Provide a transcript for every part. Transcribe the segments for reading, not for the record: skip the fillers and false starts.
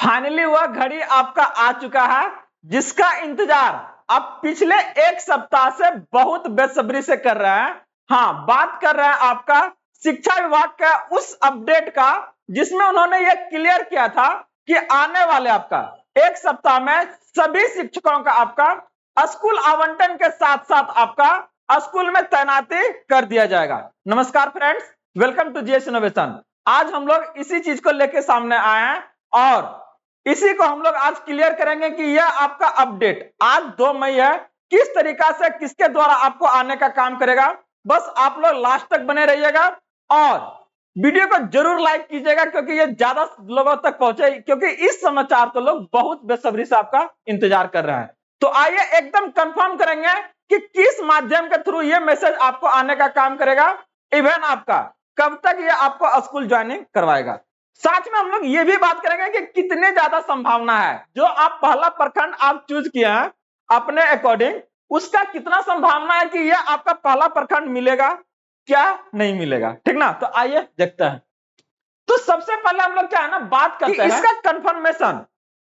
Finally वह घड़ी आपका आ चुका है जिसका इंतजार आप पिछले एक सप्ताह से बहुत बेसब्री से कर रहे हैं। हाँ, बात कर रहे हैं आपका शिक्षा विभाग का उस अपडेट का जिसमें उन्होंने यह क्लियर किया था कि आने वाले आपका एक सप्ताह में सभी शिक्षकों का आपका स्कूल आवंटन के साथ साथ आपका स्कूल में तैनाती कर दिया जाएगा। नमस्कार friends, welcome to GS Innovation. आज हम लोग इसी चीज को लेके सामने आए हैं और इसी को हम लोग आज क्लियर करेंगे कि यह आपका अपडेट आज 2 मई है, किस तरीका से किसके द्वारा आपको आने का काम करेगा। बस आप लोग लास्ट तक बने रहिएगा और वीडियो को जरूर लाइक कीजिएगा क्योंकि ये ज्यादा लोगों तक पहुंचे, क्योंकि इस समाचार को लोग बहुत बेसब्री से आपका इंतजार कर रहे हैं। तो आइए एकदम कंफर्म करेंगे कि किस माध्यम के थ्रू ये मैसेज आपको आने का काम करेगा, इवन आपका कब तक ये आपको स्कूल ज्वाइनिंग करवाएगा। साथ में हम लोग ये भी बात करेंगे कि कितने ज्यादा संभावना है जो आप पहला प्रखंड आप चूज किए हैं अपने अकॉर्डिंग, उसका कितना संभावना है कि यह आपका पहला प्रखंड मिलेगा क्या नहीं मिलेगा, ठीक ना। तो आइए देखते हैं। तो सबसे पहले हम लोग क्या है ना बात करते हैं इसका कंफर्मेशन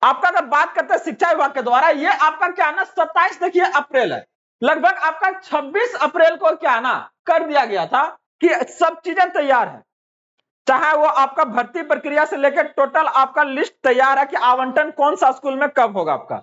आपका। अगर बात करते हैं शिक्षा विभाग के द्वारा, ये आपका क्या है ना 27 देखिए अप्रैल है, लगभग आपका 26 अप्रैल को क्या है ना कर दिया गया था कि सब चीजें तैयार है, चाहे वो आपका भर्ती प्रक्रिया से लेकर टोटल आपका लिस्ट तैयार है कि आवंटन कौन सा स्कूल में कब होगा आपका।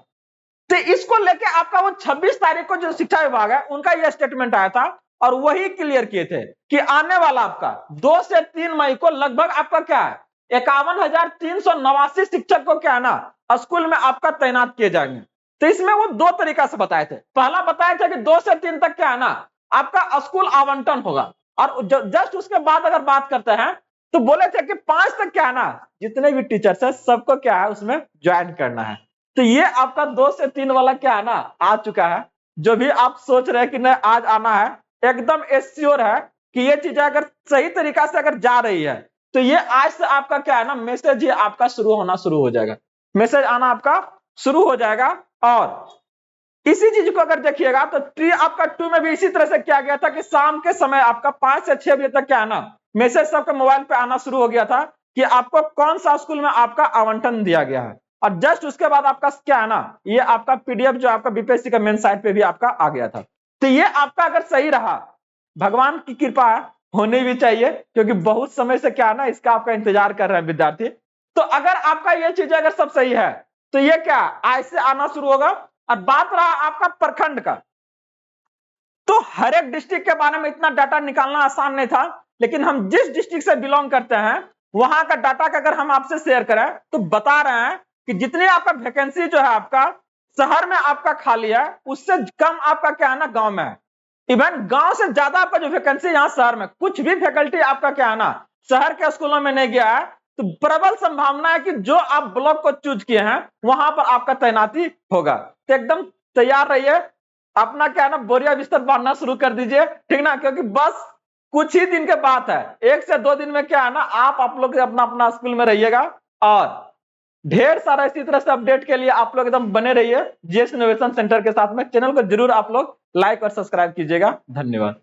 तो इसको लेके आपका वो 26 तारीख को जो शिक्षा विभाग है उनका यह स्टेटमेंट आया था और वही क्लियर किए थे कि आने वाला आपका 2 से 3 मई को लगभग आपका क्या है 51,389 शिक्षक को क्या है ना स्कूल में आपका तैनात किए जाएंगे। तो इसमें वो 2 तरीका से बताए थे। पहला बताया था कि 2 से 3 तक क्या है ना आपका स्कूल आवंटन होगा और जस्ट उसके बाद अगर बात करते हैं तो बोले थे कि 5 तक क्या है ना जितने भी टीचर्स है सबको क्या है उसमें ज्वाइन करना है। तो ये आपका 2 से 3 वाला क्या है ना आ चुका है। जो भी आप सोच रहे हैं कि नहीं आज आना है, एकदम एश्योर है कि ये चीजें अगर सही तरीका से अगर जा रही है तो ये आज से आपका क्या है ना मैसेज ही आपका शुरू हो जाएगा, मैसेज आना आपका शुरू हो जाएगा। और इसी चीज को अगर देखिएगा तो ट्री आपका 2 में भी इसी तरह से किया गया था कि शाम के समय आपका 5 से 6 बजे तक क्या है ना मैसेज सबके मोबाइल पे आना शुरू हो गया था कि आपको कौन सा स्कूल में आपका आवंटन दिया गया है। और जस्ट उसके बाद आपका क्या है ना ये आपका पीडीएफ जो आपका बीपीएससी का मेन साइट पे भी आपका आ गया था। तो ये आपका अगर सही रहा, भगवान की कृपा होनी भी चाहिए क्योंकि बहुत समय से क्या है ना इसका आपका इंतजार कर रहे हैं विद्यार्थी। तो अगर आपका ये चीज अगर सब सही है तो ये क्या आज से आना शुरू होगा। और बात रहा आपका प्रखंड का, तो हर एक डिस्ट्रिक्ट के बारे में इतना डाटा निकालना आसान नहीं था, लेकिन हम जिस डिस्ट्रिक्ट से बिलोंग करते हैं वहां का डाटा का अगर हम आपसे शेयर करें तो बता रहे हैं कि जितनी आपका वैकेंसी जो है आपका शहर में आपका खाली है उससे कम आपका क्या है ना गांव में है। इवन गांव से ज्यादा आपका जो वैकेंसी यहाँ शहर में, कुछ भी फैकल्टी आपका क्या है ना शहर के स्कूलों में नहीं गया है, तो प्रबल संभावना है कि जो आप ब्लॉक को चूज किए हैं वहां पर आपका तैनाती होगा। तो एकदम तैयार रहिए, अपना क्या है ना बोरिया बिस्तर बांधना शुरू कर दीजिए, ठीक ना, क्योंकि बस कुछ ही दिन के बात है, 1 से 2 दिन में क्या है ना आप लोग अपना अपना स्कूल में रहिएगा। और ढेर सारा इसी तरह से अपडेट के लिए आप लोग एकदम बने रहिए जीएस इनोवेशन सेंटर के साथ में। चैनल को जरूर आप लोग लाइक और सब्सक्राइब कीजिएगा। धन्यवाद।